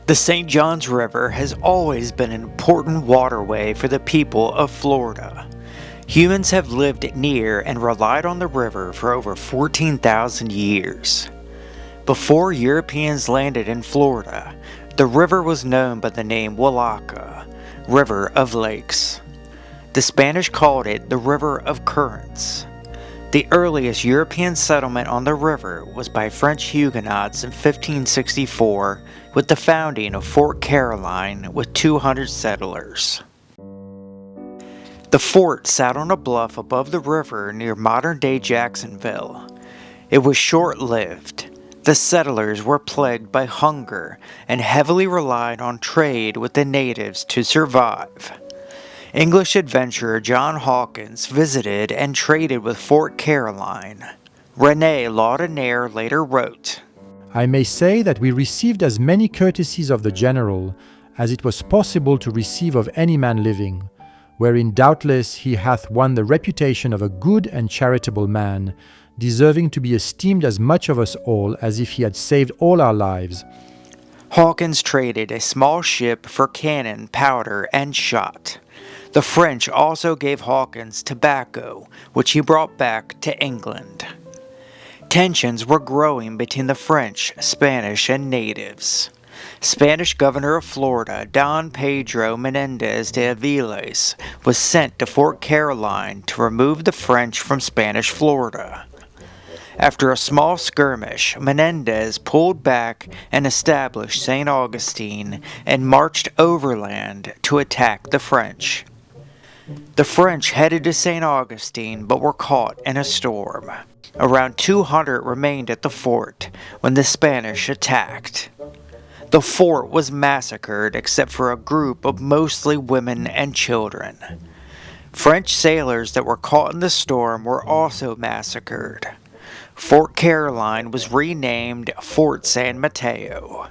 The St. Johns River has always been an important waterway for the people of Florida. Humans have lived near and relied on the river for over 14,000 years. Before Europeans landed in Florida, the river was known by the name Wallacca, River of Lakes. The Spanish called it the River of Currents. The earliest European settlement on the river was by French Huguenots in 1564 with the founding of Fort Caroline with 200 settlers. The fort sat on a bluff above the river near modern-day Jacksonville. It was short-lived. The settlers were plagued by hunger and heavily relied on trade with the natives to survive. English adventurer John Hawkins visited and traded with Fort Caroline. René Laudonnière later wrote, I may say that we received as many courtesies of the general as it was possible to receive of any man living, wherein doubtless he hath won the reputation of a good and charitable man, deserving to be esteemed as much of us all as if he had saved all our lives. Hawkins traded a small ship for cannon, powder, and shot. The French also gave Hawkins tobacco, which he brought back to England. Tensions were growing between the French, Spanish, and natives. Spanish governor of Florida, Don Pedro Menendez de Aviles, was sent to Fort Caroline to remove the French from Spanish Florida. After a small skirmish, Menendez pulled back and established St. Augustine and marched overland to attack the French. The French headed to St. Augustine but were caught in a storm. Around 200 remained at the fort when the Spanish attacked. The fort was massacred except for a group of mostly women and children. French sailors that were caught in the storm were also massacred. Fort Caroline was renamed Fort San Mateo.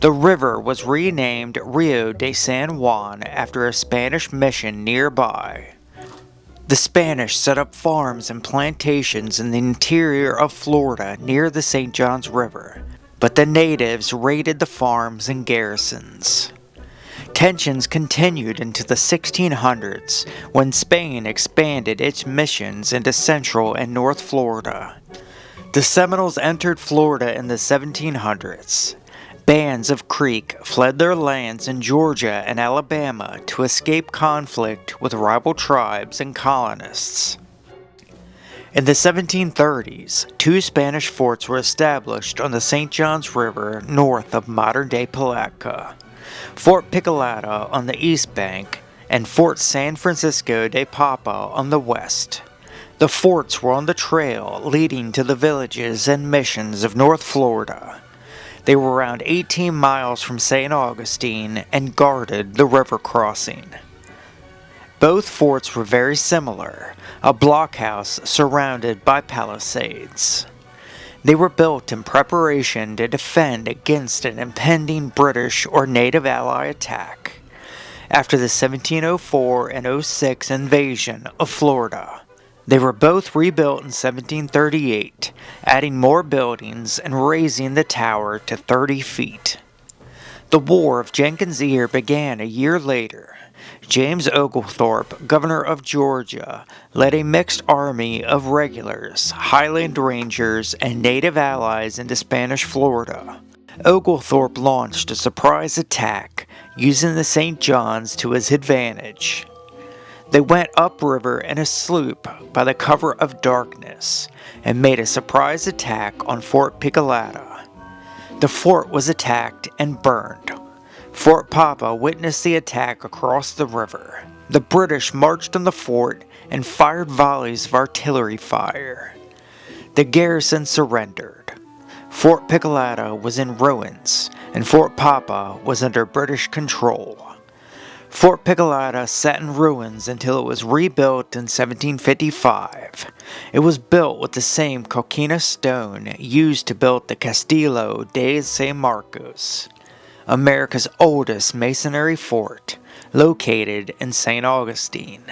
The river was renamed Rio de San Juan after a Spanish mission nearby. The Spanish set up farms and plantations in the interior of Florida near the St. Johns River, but the natives raided the farms and garrisons. Tensions continued into the 1600s when Spain expanded its missions into Central and North Florida. The Seminoles entered Florida in the 1700s. Bands of Creek fled their lands in Georgia and Alabama to escape conflict with rival tribes and colonists. In the 1730s, two Spanish forts were established on the St. Johns River north of modern-day Palatka, Fort Picolata on the east bank and Fort San Francisco de Pupo on the west. The forts were on the trail leading to the villages and missions of North Florida. They were around 18 miles from St. Augustine and guarded the river crossing. Both forts were very similar, a blockhouse surrounded by palisades. They were built in preparation to defend against an impending British or native ally attack after the 1704 and 06 invasion of Florida. They were both rebuilt in 1738, adding more buildings and raising the tower to 30 feet. The War of Jenkins' Ear began a year later. James Oglethorpe, governor of Georgia, led a mixed army of regulars, Highland Rangers, and native allies into Spanish Florida. Oglethorpe launched a surprise attack, using the St. Johns to his advantage. They went upriver in a sloop by the cover of darkness and made a surprise attack on Fort Picolata. The fort was attacked and burned. Fort Papa witnessed the attack across the river. The British marched on the fort and fired volleys of artillery fire. The garrison surrendered. Fort Picolata was in ruins, and Fort Papa was under British control. Fort Picolata sat in ruins until it was rebuilt in 1755. It was built with the same coquina stone used to build the Castillo de San Marcos, America's oldest masonry fort, located in St. Augustine.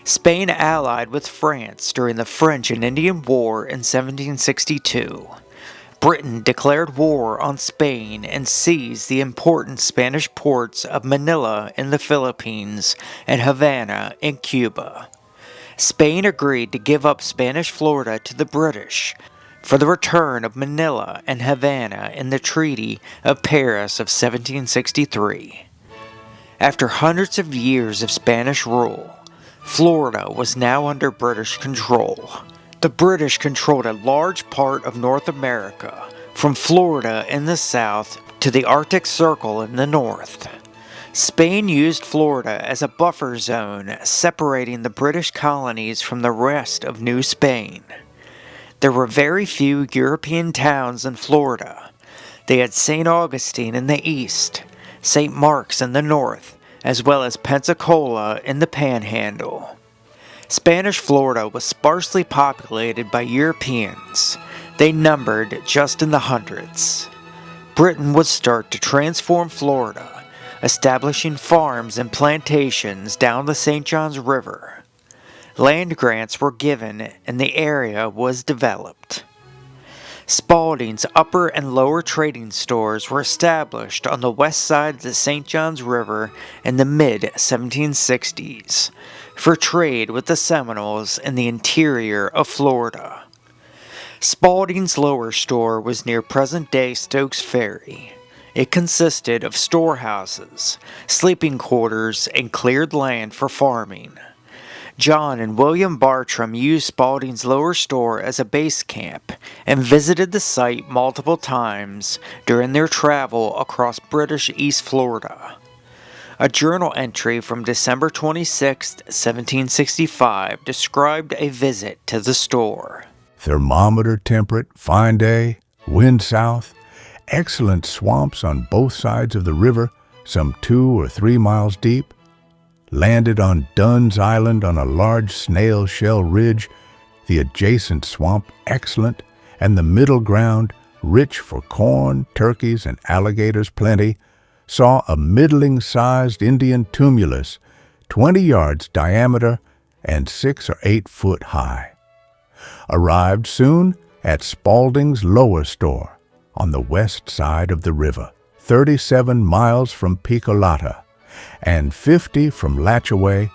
Spain allied with France during the French and Indian War in 1762. Britain declared war on Spain and seized the important Spanish ports of Manila in the Philippines and Havana in Cuba. Spain agreed to give up Spanish Florida to the British for the return of Manila and Havana in the Treaty of Paris of 1763. After hundreds of years of Spanish rule, Florida was now under British control. The British controlled a large part of North America, from Florida in the south to the Arctic Circle in the north. Spain used Florida as a buffer zone, separating the British colonies from the rest of New Spain. There were very few European towns in Florida. They had St. Augustine in the east, St. Mark's in the north, as well as Pensacola in the Panhandle. Spanish Florida was sparsely populated by Europeans. They numbered just in the hundreds. Britain would start to transform Florida, establishing farms and plantations down the St. Johns River. Land grants were given and the area was developed. Spalding's upper and lower trading stores were established on the west side of the St. Johns River in the mid-1760s for trade with the Seminoles in the interior of Florida. Spalding's lower store was near present-day Stokes Ferry. It consisted of storehouses, sleeping quarters, and cleared land for farming. John and William Bartram used Spalding's lower store as a base camp and visited the site multiple times during their travel across British East Florida. A journal entry from December 26, 1765 described a visit to the store. Thermometer temperate, fine day, wind south, excellent swamps on both sides of the river, some 2 or 3 miles deep. Landed on Dunn's Island on a large snail shell ridge, the adjacent swamp excellent, and the middle ground rich for corn, turkeys, and alligators plenty. Saw a middling-sized Indian tumulus, 20 yards diameter and 6 or 8 foot high. Arrived soon at Spalding's lower store on the west side of the river, 37 miles from Picolata, and 50 from Latchaway.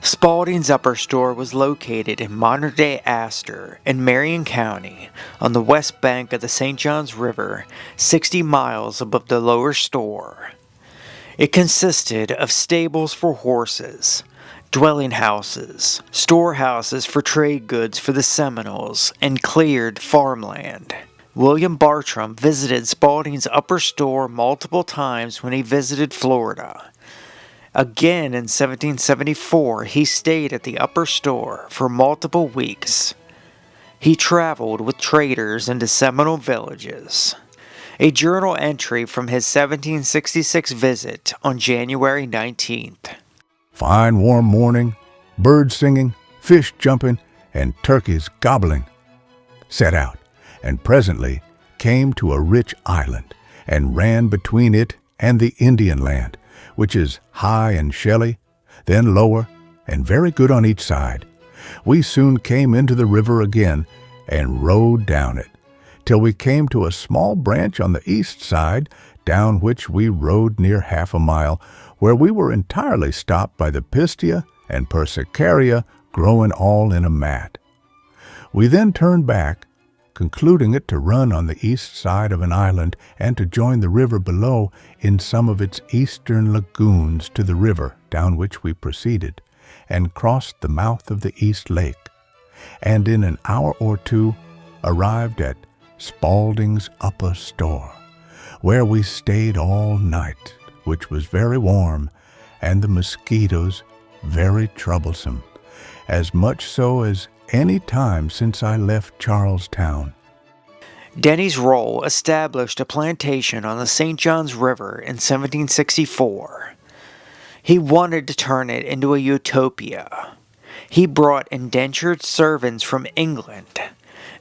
Spalding's upper store was located in modern-day Astor in Marion County on the west bank of the St. Johns River, 60 miles above the lower store. It consisted of stables for horses, dwelling houses, storehouses for trade goods for the Seminoles, and cleared farmland. William Bartram visited Spalding's upper store multiple times when he visited Florida. Again in 1774, he stayed at the upper store for multiple weeks. He traveled with traders into Seminole villages. A journal entry from his 1766 visit on January 19th. Fine warm morning, birds singing, fish jumping, and turkeys gobbling. Set out, and presently came to a rich island, and ran between it and the Indian land, which is high and shelly, then lower, and very good on each side. We soon came into the river again, and rode down it, till we came to a small branch on the east side, down which we rode near half a mile, where we were entirely stopped by the pistia and persicaria growing all in a mat. We then turned back, concluding it to run on the east side of an island and to join the river below in some of its eastern lagoons to the river down which we proceeded, and crossed the mouth of the East Lake, and in an hour or two arrived at Spalding's upper store, where we stayed all night, which was very warm, and the mosquitoes very troublesome, as much so as any time since I left Charlestown. Denny's Roll established a plantation on the St. Johns River in 1764. He wanted to turn it into a utopia. He brought indentured servants from England.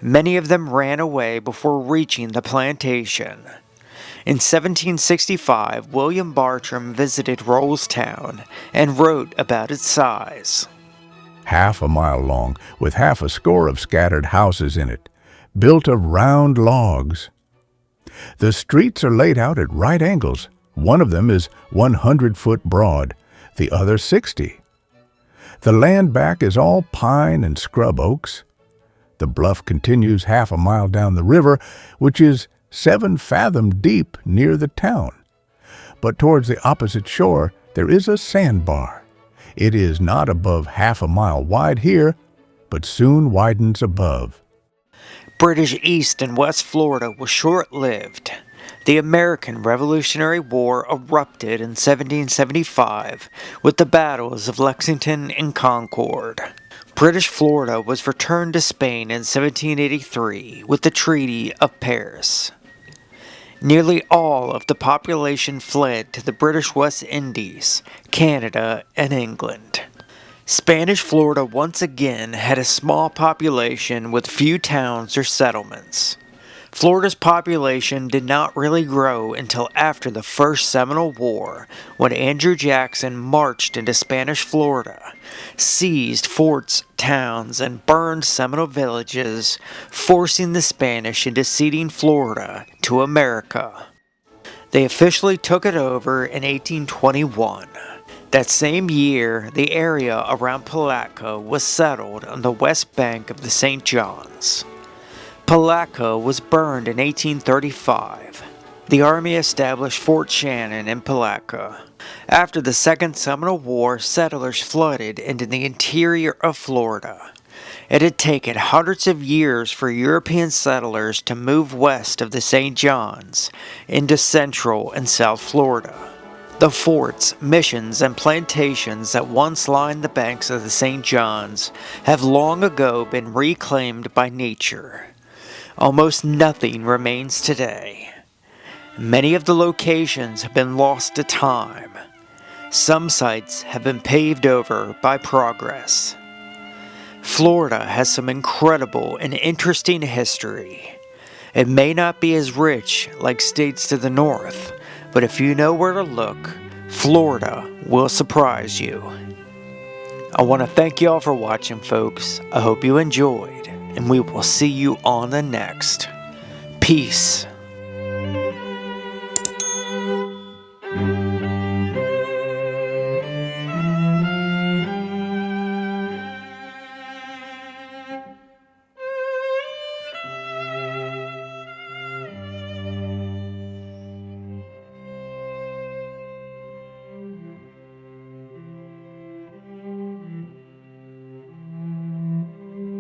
Many of them ran away before reaching the plantation. In 1765, William Bartram visited Rollstown and wrote about its size. Half a mile long, with half a score of scattered houses in it, built of round logs. The streets are laid out at right angles. One of them is 100 foot broad, the other 60. The land back is all pine and scrub oaks. The bluff continues half a mile down the river, which is 7 fathom deep near the town. But towards the opposite shore, there is a sandbar. It is not above half a mile wide here, but soon widens above. British East and West Florida was short-lived. The American Revolutionary War erupted in 1775 with the battles of Lexington and Concord. British Florida was returned to Spain in 1783 with the Treaty of Paris. Nearly all of the population fled to the British West Indies, Canada, and England. Spanish Florida once again had a small population with few towns or settlements. Florida's population did not really grow until after the First Seminole War, when Andrew Jackson marched into Spanish Florida, seized forts, towns, and burned Seminole villages, forcing the Spanish into ceding Florida to America. They officially took it over in 1821. That same year, the area around Palatka was settled on the west bank of the St. Johns. Palatka was burned in 1835. The Army established Fort Shannon in Palatka. After the Second Seminole War, settlers flooded into the interior of Florida. It had taken hundreds of years for European settlers to move west of the St. Johns into Central and South Florida. The forts, missions, and plantations that once lined the banks of the St. Johns have long ago been reclaimed by nature. Almost nothing remains today. Many of the locations have been lost to time. Some sites have been paved over by progress. Florida has some incredible and interesting history. It may not be as rich like states to the north, but if you know where to look, Florida will surprise you. I want to thank you all for watching, folks. I hope you enjoyed, and we will see you on the next. Peace.